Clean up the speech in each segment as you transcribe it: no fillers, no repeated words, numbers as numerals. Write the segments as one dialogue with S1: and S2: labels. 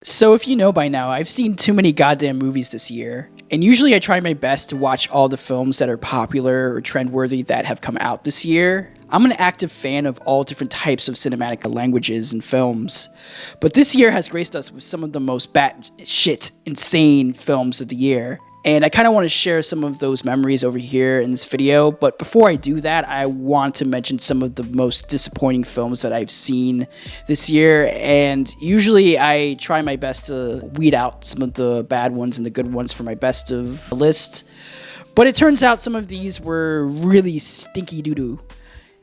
S1: So if you know by now, I've seen too many goddamn movies this year, and usually I try my best to watch all the films that are popular or trendworthy that have come out this year. I'm an active fan of all different types of cinematic languages and films, but this year has graced us with some of the most batshit insane films of the year. And I kind of want to share some of those memories over here in this video, but before I do that, I want to mention some of the most disappointing films that I've seen this year, and usually I try my best to weed out some of the bad ones and the good ones for my best of list, but it turns out some of these were really stinky doo-doo.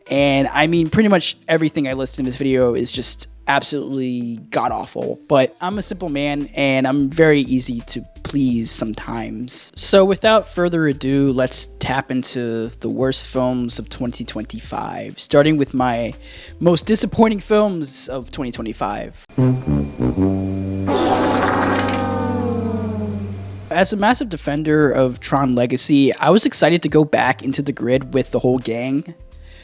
S1: And I mean, pretty much everything I listed in this video is just absolutely god-awful. But I'm a simple man, and I'm very easy to please sometimes. So without further ado, let's tap into the worst films of 2025, starting with my most disappointing films of 2025. As a massive defender of Tron Legacy, I was excited to go back into the grid with the whole gang.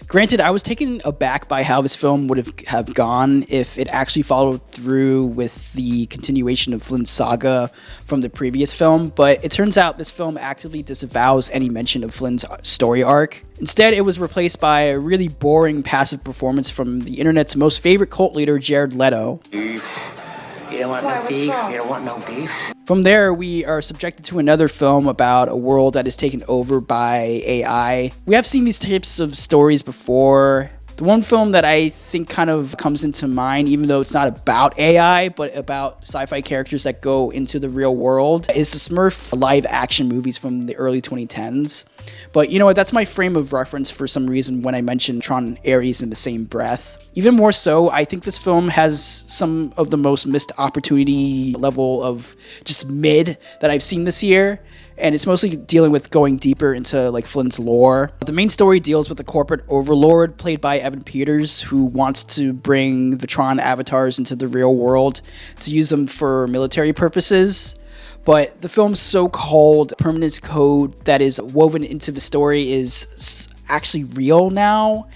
S1: Granted, I was taken aback by how this film would have gone if it actually followed through with the continuation of Flynn's saga from the previous film, but it turns out this film actively disavows any mention of Flynn's story arc. Instead, it was replaced by a really boring passive performance from the internet's most favorite cult leader, Jared Leto.
S2: You don't want no beef? You don't want no beef?
S1: From there, we are subjected to another film about a world that is taken over by AI. We have seen these types of stories before. The one film that I think kind of comes into mind, even though it's not about AI, but about sci-fi characters that go into the real world, is the Smurf live action movies from the early 2010s. But you know what, that's my frame of reference for some reason when I mention Tron Ares in the same breath. Even more so, I think this film has some of the most missed opportunity level of just mid that I've seen this year, and it's mostly dealing with going deeper into like Flynn's lore. The main story deals with the corporate overlord played by Evan Peters, who wants to bring the Tron avatars into the real world to use them for military purposes. But the film's so-called permanence code that is woven into the story is actually real now,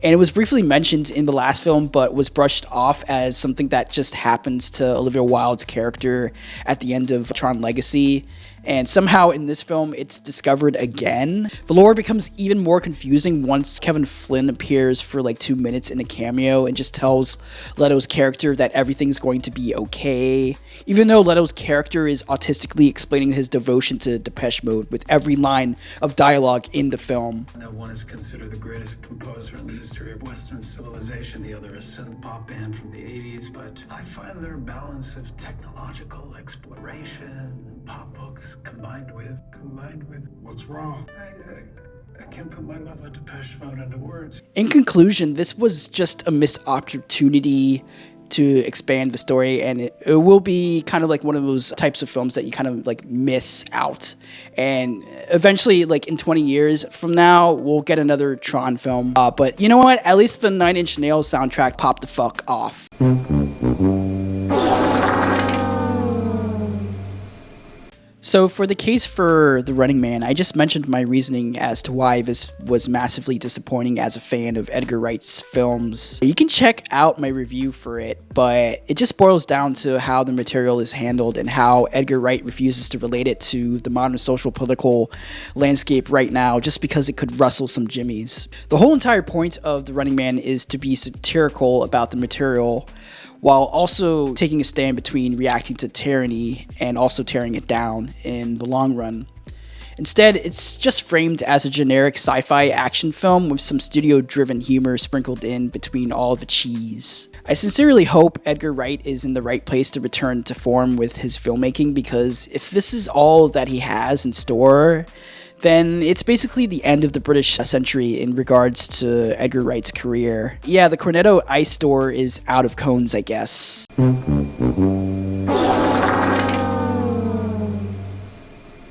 S1: and it was briefly mentioned in the last film but was brushed off as something that just happens to Olivia Wilde's character at the end of Tron Legacy, and somehow in this film it's discovered again. The lore becomes even more confusing once Kevin Flynn appears for like 2 minutes in a cameo and just tells Leto's character that everything's going to be okay, even though Leto's character is autistically explaining his devotion to Depeche Mode with every line of dialogue in the film.
S3: Now one is considered the greatest composer in the history of Western civilization, the other a synth pop band from the 80s, but I find their balance of technological exploration and pop books combined with
S4: What's wrong?
S3: I can't put my love of Depeche Mode into words.
S1: In conclusion, this was just a missed opportunity to expand the story, and it will be kind of like one of those types of films that you kind of like miss out, and eventually like in 20 years from now we'll get another Tron film, but you know what, at least the 9 Inch Nails soundtrack popped the fuck off. So for the case for The Running Man, I just mentioned my reasoning as to why this was massively disappointing as a fan of Edgar Wright's films. You can check out my review for it, but it just boils down to how the material is handled and how Edgar Wright refuses to relate it to the modern social political landscape right now just because it could rustle some jimmies. The whole entire point of The Running Man is to be satirical about the material, while also taking a stand between reacting to tyranny and also tearing it down in the long run. Instead, it's just framed as a generic sci-fi action film with some studio-driven humor sprinkled in between all the cheese. I sincerely hope Edgar Wright is in the right place to return to form with his filmmaking, because if this is all that he has in store, then it's basically the end of the British century in regards to Edgar Wright's career. Yeah, the Cornetto Ice Store is out of cones, I guess.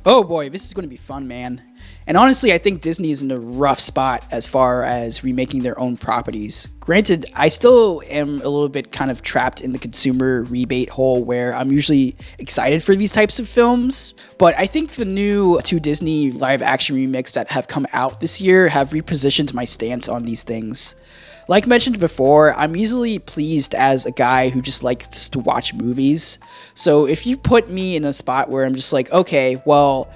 S1: Oh boy, this is going to be fun, man. And honestly, I think Disney is in a rough spot as far as remaking their own properties. Granted, I still am a little bit kind of trapped in the consumer rebate hole where I'm usually excited for these types of films, but I think the new 2 Disney live action remakes that have come out this year have repositioned my stance on these things. Like mentioned before, I'm easily pleased as a guy who just likes to watch movies. So if you put me in a spot where I'm just like, okay, well,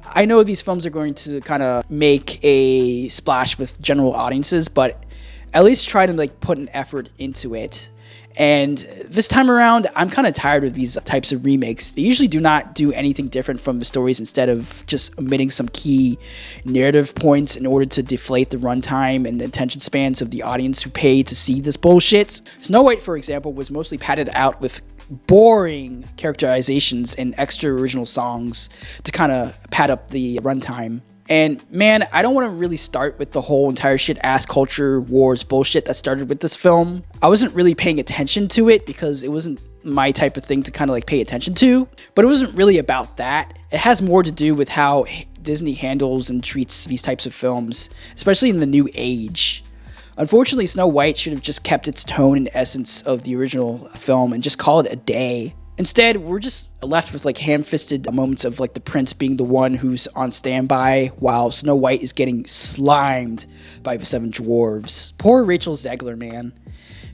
S1: I know these films are going to kind of make a splash with general audiences, but at least try to like put an effort into it. And this time around, I'm kind of tired of these types of remakes. They usually do not do anything different from the stories, instead of just omitting some key narrative points in order to deflate the runtime and the attention spans of the audience who pay to see this bullshit. Snow White, for example, was mostly padded out with boring characterizations and extra original songs to kind of pad up the runtime. And man, I don't want to really start with the whole entire shit ass culture wars bullshit that started with this film. I wasn't really paying attention to it because it wasn't my type of thing to kind of like pay attention to, but it wasn't really about that. It has more to do with how Disney handles and treats these types of films, especially in the new age. Unfortunately, Snow White should have just kept its tone and essence of the original film and just call it a day. Instead, we're just left with like ham-fisted moments of like the prince being the one who's on standby while Snow White is getting slimed by the seven dwarves. Poor Rachel Zegler, man.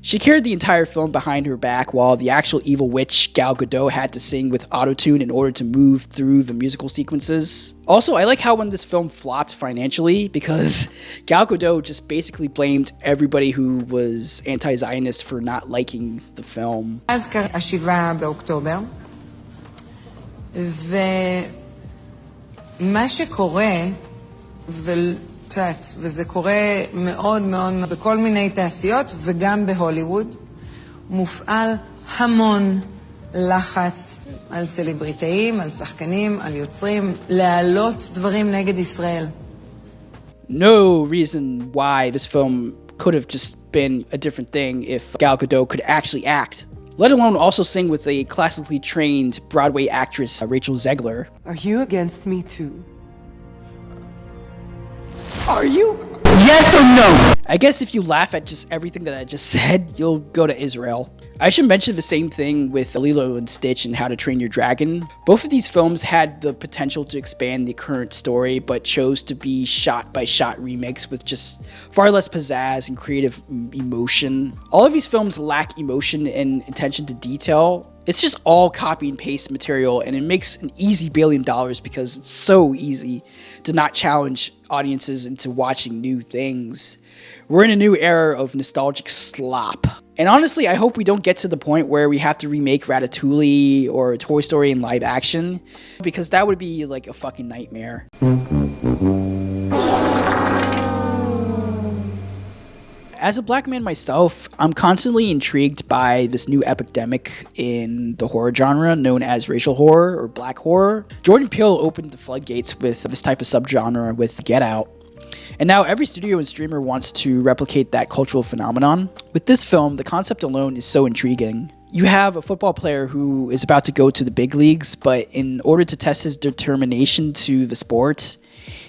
S1: She carried the entire film behind her back while the actual evil witch Gal Gadot had to sing with autotune in order to move through the musical sequences. Also, I like how when this film flopped financially, because Gal Gadot just basically blamed everybody who was anti-Zionist for not liking the film.
S5: אז השבעה באוקטובר, ומה שקורה, וזה קורה מאוד מאוד בכל מיני תעשיות וגם בהוליווד, מופעל המון לחץ על סלבריטאים, על שחקנים, על יוצרים, להעלות דברים נגד ישראל.
S1: No reason why this film could have just been a different thing if Gal Gadot could actually act, let alone also sing with a classically trained Broadway actress, Rachel Zegler.
S6: Are you against me too?
S1: Are you? Yes or no? I guess if you laugh at just everything that I just said, you'll go to Israel. I should mention the same thing with Lilo and Stitch and How to Train Your Dragon. Both of these films had the potential to expand the current story, but chose to be shot-by-shot remakes with just far less pizzazz and creative emotion. All of these films lack emotion and attention to detail. It's just all copy and paste material, and it makes an easy $1 billion because it's so easy to not challenge audiences into watching new things. We're in a new era of nostalgic slop. And honestly, I hope we don't get to the point where we have to remake Ratatouille or Toy Story in live action, because that would be like a fucking nightmare. As a black man myself, I'm constantly intrigued by this new epidemic in the horror genre known as racial horror or black horror. Jordan Peele opened the floodgates with this type of subgenre with Get Out. And now every studio and streamer wants to replicate that cultural phenomenon. With this film, the concept alone is so intriguing. You have a football player who is about to go to the big leagues, but in order to test his determination to the sport,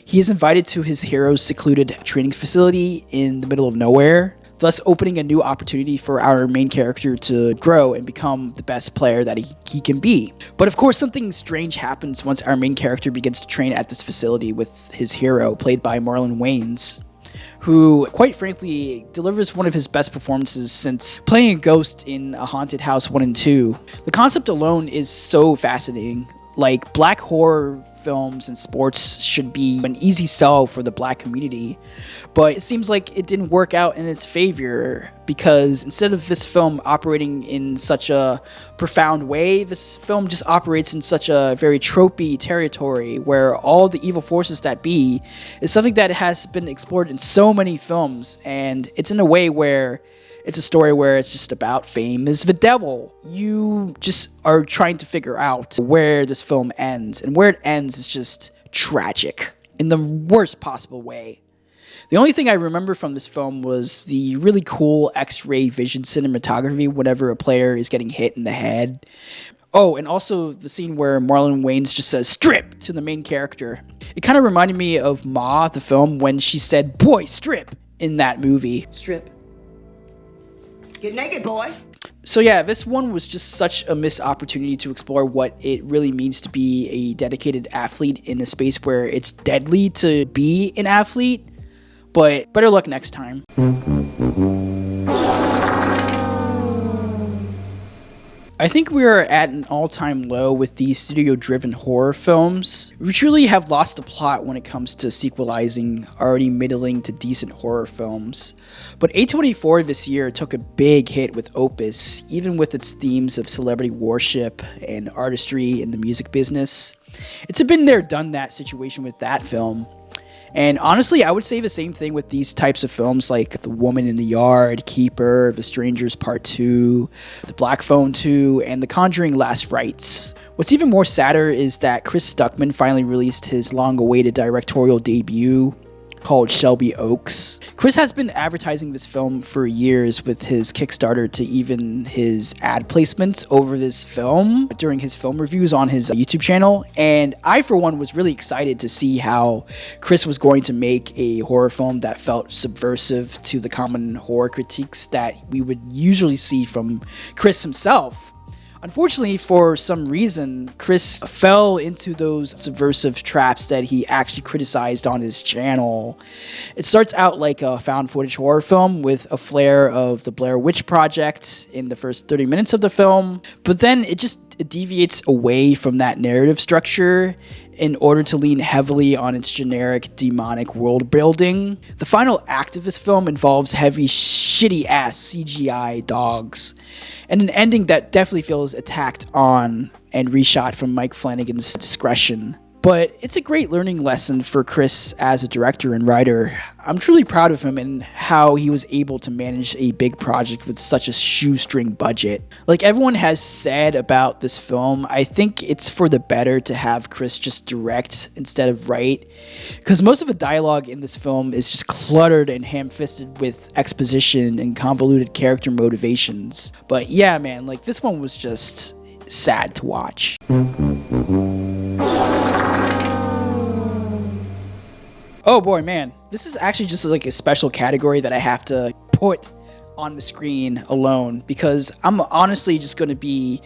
S1: he is invited to his hero's secluded training facility in the middle of nowhere, thus opening a new opportunity for our main character to grow and become the best player that he can be. But of course, something strange happens once our main character begins to train at this facility with his hero, played by Marlon Wayans, who, quite frankly, delivers one of his best performances since playing a ghost in A Haunted House 1 and 2. The concept alone is so fascinating. Like, black horror films and sports should be an easy sell for the black community, but it seems like it didn't work out in its favor, because instead of this film operating in such a profound way, this film just operates in such a very tropey territory where all the evil forces that be is something that has been explored in so many films, and it's in a way where it's a story where it's just about fame is the devil. You just are trying to figure out where this film ends, and where it ends is just tragic in the worst possible way. The only thing I remember from this film was the really cool X-ray vision cinematography whenever a player is getting hit in the head. Oh, and also the scene where Marlon Wayans just says "strip" to the main character. It kind of reminded me of Ma, the film, when she said "boy, strip" in that movie.
S2: Strip. Get naked, boy.
S1: So yeah, this one was just such a missed opportunity to explore what it really means to be a dedicated athlete in a space where it's deadly to be an athlete. But better luck next time. I think we're at an all-time low with these studio-driven horror films. We truly have lost the plot when it comes to sequelizing already middling to decent horror films. But A24 this year took a big hit with Opus, even with its themes of celebrity worship and artistry in the music business. It's a been there, done that situation with that film. And honestly, I would say the same thing with these types of films like The Woman in the Yard, Keeper, The Strangers Part 2, The Black Phone 2, and The Conjuring Last Rites. What's even more sadder is that Chris Stuckman finally released his long-awaited directorial debut called Shelby Oaks. Chris has been advertising this film for years with his Kickstarter to even his ad placements over this film during his film reviews on his YouTube channel, and I for one was really excited to see how Chris was going to make a horror film that felt subversive to the common horror critiques that we would usually see from Chris himself. Unfortunately, for some reason, Chris fell into those subversive traps that he actually criticized on his channel. It starts out like a found footage horror film with a flair of the Blair Witch Project in the first 30 minutes of the film, but then it deviates away from that narrative structure in order to lean heavily on its generic demonic world building. The final act of this film involves heavy, shitty-ass CGI dogs, and an ending that definitely feels attacked on and reshot from Mike Flanagan's discretion. But it's a great learning lesson for Chris as a director and writer. I'm truly proud of him and how he was able to manage a big project with such a shoestring budget. Like everyone has said about this film, I think it's for the better to have Chris just direct instead of write, because most of the dialogue in this film is just cluttered and ham-fisted with exposition and convoluted character motivations. But yeah, man, like this one was just sad to watch. Oh boy, man, this is actually just like a special category that I have to put on the screen alone, because I'm honestly just going to be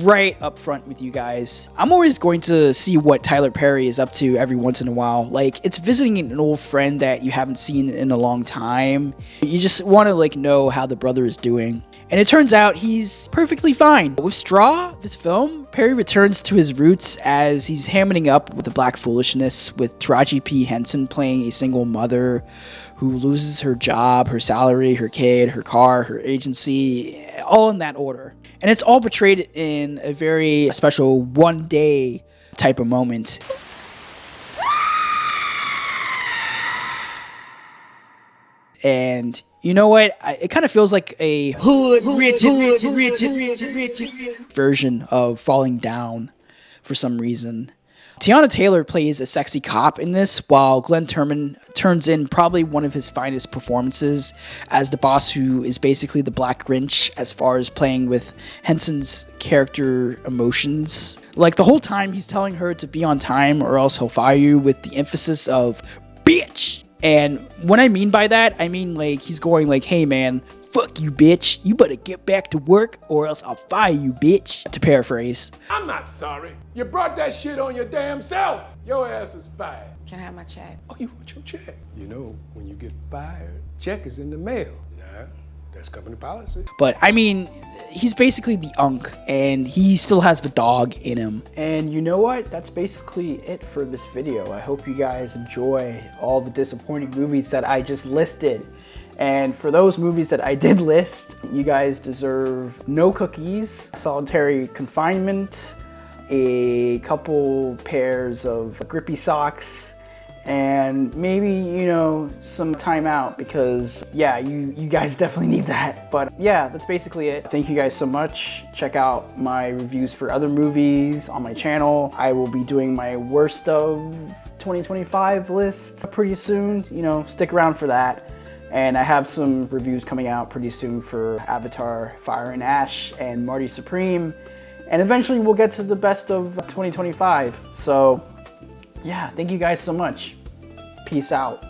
S1: right up front with you guys. I'm always going to see what Tyler Perry is up to every once in a while. Like, it's visiting an old friend that you haven't seen in a long time. You just want to like know how the brother is doing. And it turns out he's perfectly fine. With Straw, this film, Perry returns to his roots as he's hamming up with the black foolishness, with Taraji P. Henson playing a single mother who loses her job, her salary, her kid, her car, her agency, all in that order. And it's all portrayed in a very special one-day type of moment. And you know what? It kind of feels like a hood version of Falling Down for some reason. Tiana Taylor plays a sexy cop in this, while Glenn Turman turns in probably one of his finest performances as the boss who is basically the Black Grinch as far as playing with Henson's character emotions. Like the whole time he's telling her to be on time or else he'll fire you, with the emphasis of bitch. And what I mean by that, I mean like he's going like, hey man, fuck you bitch, you better get back to work or else I'll fire you bitch, to paraphrase.
S7: I'm not sorry. You brought that shit on your damn self. Your ass is fired.
S5: Can I have my check?
S7: Oh, you want your check? You know, when you get fired, check is in the mail. Nah, that's company policy.
S1: But I mean, he's basically the Unk, and he still has the dog in him. And you know what? That's basically it for this video. I hope you guys enjoy all the disappointing movies that I just listed. And for those movies that I did list, you guys deserve no cookies, solitary confinement, a couple pairs of grippy socks, and maybe, you know, some time out, because yeah, you guys definitely need that. But yeah, that's basically it. Thank you guys so much. Check out my reviews for other movies on my channel. I will be doing my worst of 2025 list pretty soon. You know, stick around for that. And I have some reviews coming out pretty soon for Avatar, Fire and Ash, and Marty Supreme. And eventually we'll get to the best of 2025. So yeah, thank you guys so much. Peace out.